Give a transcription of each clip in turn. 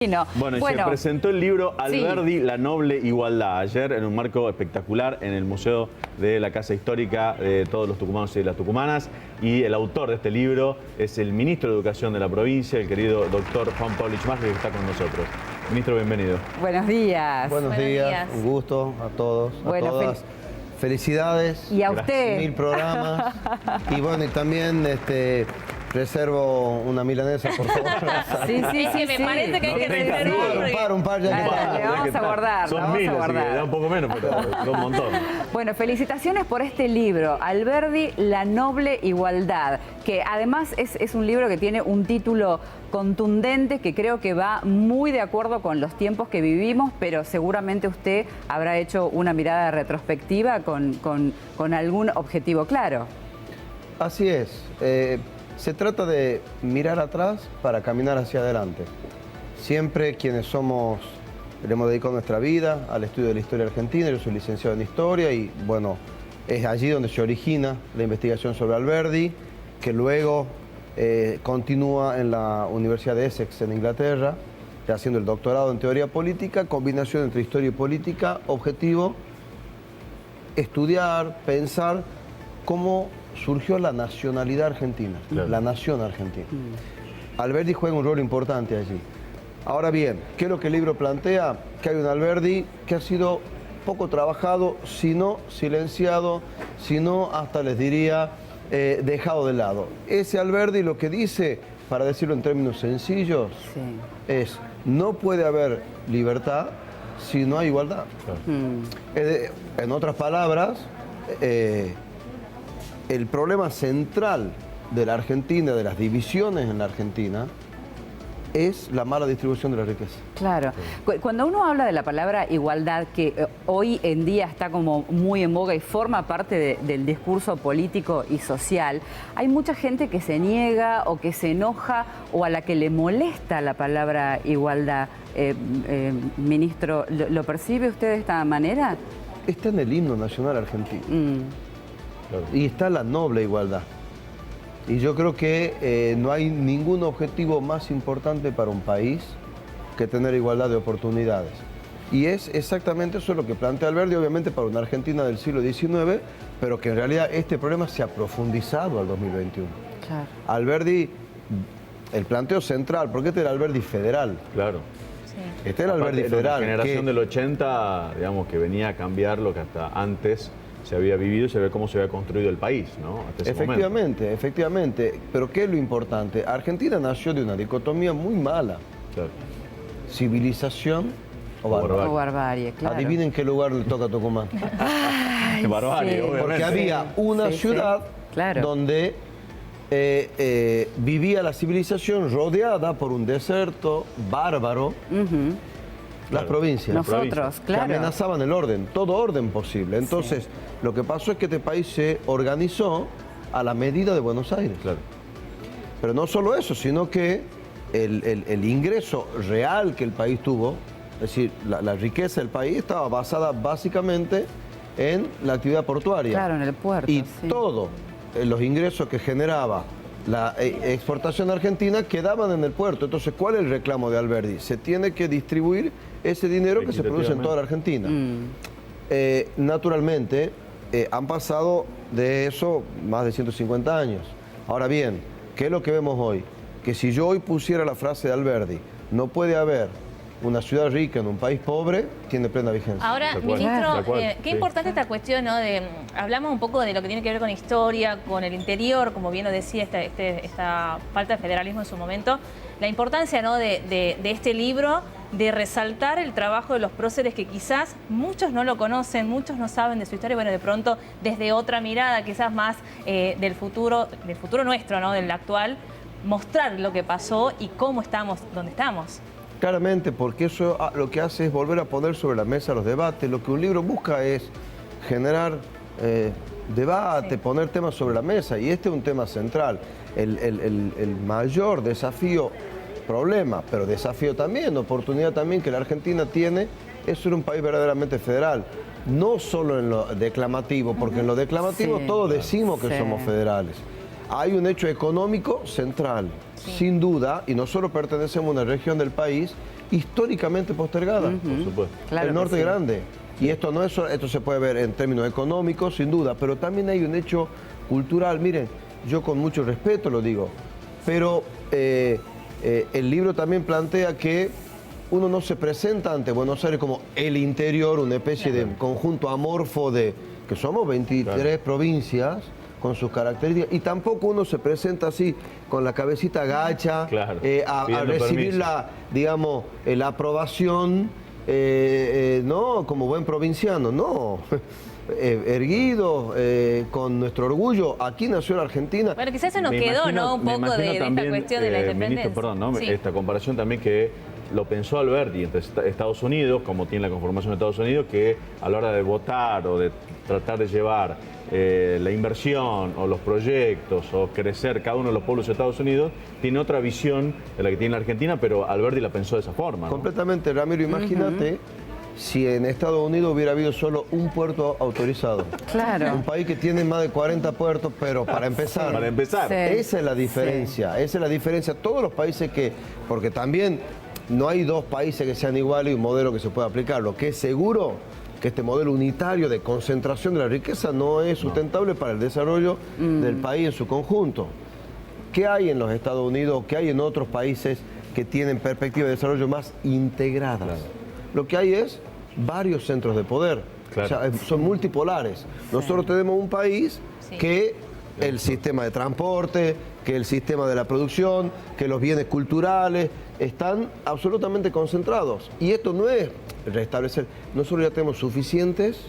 Bueno, y se presentó el libro Alberdi, sí. La Noble Igualdad, ayer en un marco espectacular en el Museo de la Casa Histórica de todos los tucumanos y las tucumanas. Y el autor de este libro es el ministro de Educación de la provincia, el querido doctor Juan Pablo Ichmás, que está con nosotros. Ministro, bienvenido. Buenos días. Buenos días, un gusto a todos, a todas. Felicidades. Y a usted. 1000 programas. Y bueno, y también reservo una milanesa, por favor. Sí, me parece que hay que reservar. Un par, ya que le vamos a guardar. Son 1000, así que da un poco menos, pero da un montón. Bueno, felicitaciones por este libro, Alberdi, La Noble Igualdad, que además es un libro que tiene un título contundente que creo que va muy de acuerdo con los tiempos que vivimos, pero seguramente usted habrá hecho una mirada retrospectiva con algún objetivo claro. Así es. Se trata de mirar atrás para caminar hacia adelante. Siempre quienes somos, le hemos dedicado nuestra vida al estudio de la historia argentina. Yo soy licenciado en historia y bueno, es allí donde se origina la investigación sobre Alberdi, que luego continúa en la Universidad de Essex en Inglaterra, haciendo el doctorado en teoría política, combinación entre historia y política, objetivo, estudiar, pensar cómo surgió la nacionalidad argentina, la nación argentina. Alberdi juega un rol importante allí. Ahora bien, ¿qué es lo que el libro plantea? Que hay un Alberdi que ha sido poco trabajado, si no silenciado, si no hasta les diría dejado de lado. Ese Alberdi lo que dice, para decirlo en términos sencillos, es no puede haber libertad si no hay igualdad. En otras palabras, el problema central de la Argentina, de las divisiones en la Argentina, es la mala distribución de la riqueza. Claro. Cuando uno habla de la palabra igualdad, que hoy en día está como muy en boga y forma parte del discurso político y social, hay mucha gente que se niega o que se enoja o a la que le molesta la palabra igualdad. Ministro, ¿lo percibe usted de esta manera? Está en el himno nacional argentino. Y está la noble igualdad. Y yo creo que no hay ningún objetivo más importante para un país que tener igualdad de oportunidades. Y es exactamente eso lo que plantea Alberdi, obviamente para una Argentina del siglo XIX, pero que en realidad este problema se ha profundizado al 2021. Claro. Alberdi, el planteo central, porque este era Alberdi federal. Claro. Sí. Este era Alberdi federal. La generación del 80, digamos, que venía a cambiar lo que hasta antes se había vivido y se ve cómo se había construido el país, ¿no? Hasta ese momento. Efectivamente. Pero ¿qué es lo importante? Argentina nació de una dicotomía muy mala. Claro. Civilización o barbarie. O barbarie, claro. Adivinen qué lugar le toca a Tucumán. Barbarie, obviamente. Porque había una ciudad donde vivía la civilización rodeada por un desierto bárbaro. Las provincias. Nosotros, que amenazaban el orden, todo orden posible. Entonces, lo que pasó es que este país se organizó a la medida de Buenos Aires. Claro. Pero no solo eso, sino que el ingreso real que el país tuvo, es decir, la riqueza del país estaba basada básicamente en la actividad portuaria. Claro, en el puerto. Y todos los ingresos que generaba la exportación argentina quedaban en el puerto. Entonces, ¿cuál es el reclamo de Alberdi? Se tiene que distribuir ese dinero que se produce en toda la Argentina. Naturalmente, han pasado de eso más de 150 años. Ahora bien, ¿qué es lo que vemos hoy? Que si yo hoy pusiera la frase de Alberdi, no puede haber una ciudad rica en un país pobre, tiene plena vigencia. Ahora, ministro, qué importante esta cuestión, ¿no? Hablamos un poco de lo que tiene que ver con historia, con el interior, como bien lo decía esta falta de federalismo en su momento. La importancia, ¿no? de este libro, de resaltar el trabajo de los próceres que quizás muchos no lo conocen, muchos no saben de su historia, bueno, de pronto desde otra mirada, quizás más del futuro nuestro, ¿no? Del actual, mostrar lo que pasó y cómo estamos donde estamos. Claramente, porque eso lo que hace es volver a poner sobre la mesa los debates. Lo que un libro busca es generar debate, poner temas sobre la mesa, y este es un tema central. El mayor desafío, problema, pero desafío también, oportunidad también que la Argentina tiene, es ser un país verdaderamente federal. No solo en lo declamativo, porque en lo declamativo todos decimos que somos federales. Hay un hecho económico central, sin duda, y nosotros pertenecemos a una región del país históricamente postergada. Por supuesto. Claro el norte que sí. grande. Y esto no es, esto se puede ver en términos económicos, sin duda, pero también hay un hecho cultural. Miren, yo con mucho respeto lo digo, pero el libro también plantea que uno no se presenta ante Buenos Aires como el interior, una especie de conjunto amorfo de que somos 23 provincias con sus características, y tampoco uno se presenta así con la cabecita gacha a recibir la, digamos, la aprobación, no, como buen provinciano, no. Erguidos, con nuestro orgullo, aquí nació la Argentina. Bueno, quizás se nos quedó, ¿no? Un poco de esta cuestión de la independencia. Ministro, perdón, ¿no? Sí. Esta comparación también que lo pensó Alberti entre Estados Unidos, como tiene la conformación de Estados Unidos, que a la hora de votar o de tratar de llevar la inversión o los proyectos o crecer cada uno de los pueblos de Estados Unidos, tiene otra visión de la que tiene la Argentina, pero Alberti la pensó de esa forma, ¿no? Completamente, Ramiro, imagínate si en Estados Unidos hubiera habido solo un puerto autorizado. Claro. Un país que tiene más de 40 puertos, pero para empezar. Para empezar. Sí. Esa es la diferencia, esa es la diferencia. Todos los países que, porque también no hay dos países que sean iguales y un modelo que se pueda aplicar. Lo que es seguro que este modelo unitario de concentración de la riqueza no es sustentable para el desarrollo del país en su conjunto. ¿Qué hay en los Estados Unidos? ¿Qué hay en otros países que tienen perspectivas de desarrollo más integradas? Claro. Lo que hay es varios centros de poder. Claro. O sea, son multipolares. Nosotros tenemos un país que el sistema de transporte, que el sistema de la producción, que los bienes culturales están absolutamente concentrados. Y esto no es restablecer. Nosotros ya tenemos suficientes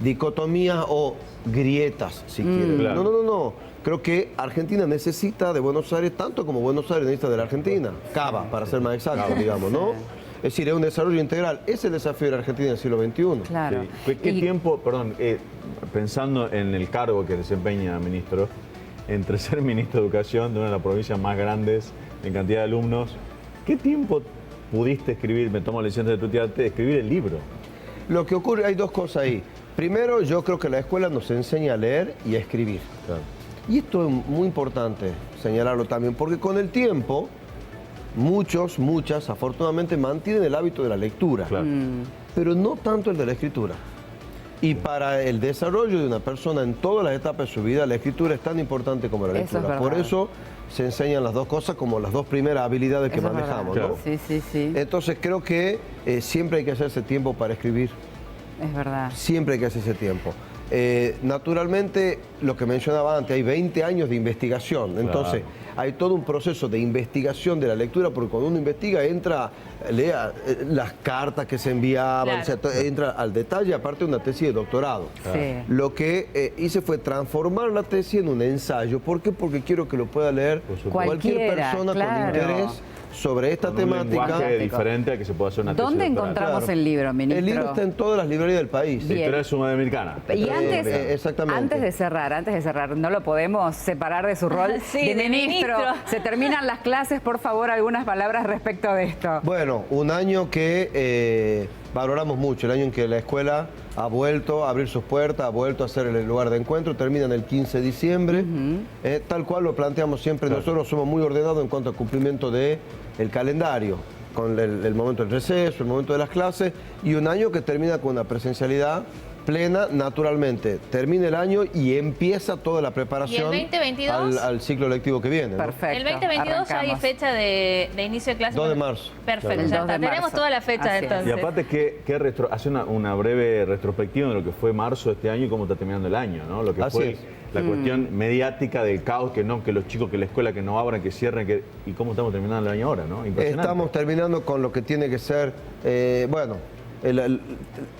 dicotomías o grietas, si quieren. Claro. No. Creo que Argentina necesita de Buenos Aires tanto como Buenos Aires necesita de la Argentina. Cava, para ser más exacto, digamos, ¿no? Es decir, es un desarrollo integral. Ese es el desafío de la Argentina del siglo XXI. Claro. Sí. ¿Qué tiempo, perdón, pensando en el cargo que desempeña, ministro, entre ser ministro de Educación de una de las provincias más grandes en cantidad de alumnos, ¿qué tiempo pudiste escribir, me tomo licencia de tutearte, escribir el libro? Lo que ocurre, hay dos cosas ahí. Primero, yo creo que la escuela nos enseña a leer y a escribir. Claro. Y esto es muy importante señalarlo también, porque con el tiempo, muchas, afortunadamente, mantienen el hábito de la lectura, pero no tanto el de la escritura. Y para el desarrollo de una persona en todas las etapas de su vida, la escritura es tan importante como la lectura. Por eso se enseñan las dos cosas como las dos primeras habilidades que manejamos, ¿no? Sí. Entonces creo que siempre hay que hacerse tiempo para escribir. Es verdad. Siempre hay que hacerse tiempo. Naturalmente, lo que mencionaba antes, hay 20 años de investigación. Entonces, hay todo un proceso de investigación de la lectura, porque cuando uno investiga, lea las cartas que se enviaban, o sea, entra al detalle, aparte de una tesis de doctorado. Lo que hice fue transformar la tesis en un ensayo. ¿Por qué? Porque quiero que lo pueda leer cualquier persona con interés sobre esta temática. Un lenguaje diferente a que se pueda hacer una tesis. ¿Dónde encontramos el libro, ministro? El libro está en todas las librerías del país. Historia sudamericana. Y exactamente. antes de cerrar, no lo podemos separar de su rol de ministro. Se terminan las clases, por favor, algunas palabras respecto de esto. Bueno, un año que valoramos mucho, el año en que la escuela ha vuelto a abrir sus puertas, ha vuelto a ser el lugar de encuentro, termina el 15 de diciembre, tal cual lo planteamos siempre. Nosotros somos muy ordenados en cuanto al cumplimiento del calendario, con el momento del receso, el momento de las clases, y un año que termina con una presencialidad plena, naturalmente. Termina el año y empieza toda la preparación. ¿Y el 2022? Al ciclo lectivo que viene, ¿no? Perfecto. El 2022 ya hay fecha de inicio de clases. 2 de marzo. Perfecto, ya está. Tenemos toda la fecha entonces. Y aparte, hace una breve retrospectiva de lo que fue marzo de este año y cómo está terminando el año, ¿no? Lo que fue la cuestión mediática del caos, que los chicos, que la escuela, que no abran, que cierren, y cómo estamos terminando el año ahora, ¿no? Impresionante. Estamos terminando con lo que tiene que ser,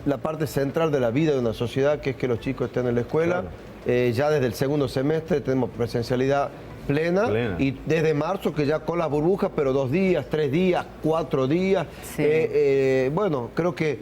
la parte central de la vida de una sociedad, que es que los chicos estén en la escuela. Ya desde el segundo semestre tenemos presencialidad plena. Y desde marzo, que ya con las burbujas, pero 2 días, 3 días, 4 días. Creo que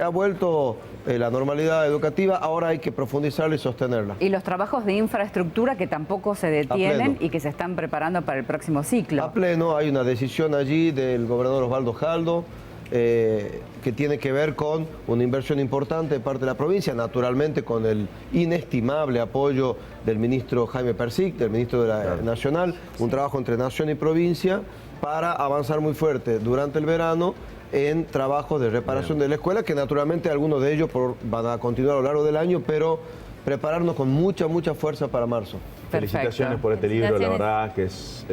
ha vuelto la normalidad educativa, ahora hay que profundizarla y sostenerla. Y los trabajos de infraestructura que tampoco se detienen y que se están preparando para el próximo ciclo. A pleno, hay una decisión allí del gobernador Osvaldo Jaldo, que tiene que ver con una inversión importante de parte de la provincia, naturalmente con el inestimable apoyo del ministro Jaime Persic, del ministro de la Nacional, un trabajo entre nación y provincia, para avanzar muy fuerte durante el verano en trabajos de reparación de la escuela, que naturalmente algunos de ellos van a continuar a lo largo del año, pero prepararnos con mucha fuerza para marzo. Felicitaciones por este libro, la verdad que es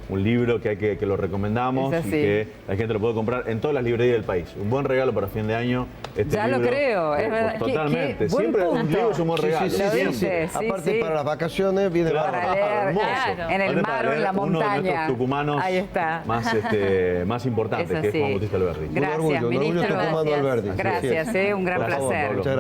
un libro que lo recomendamos y que la gente lo puede comprar en todas las librerías del país. Un buen regalo para fin de año. Ya libro, lo creo, es verdad. Totalmente. Siempre un libro es un buen regalo. Sí. Aparte para las vacaciones viene para leer, hermoso. en el mar o en la montaña. Uno de nuestros tucumanos ahí está. más importantes, que es Juan Bautista Alberdi. Gracias, ministro. Gracias, Gracias, un gran placer. Muchas gracias.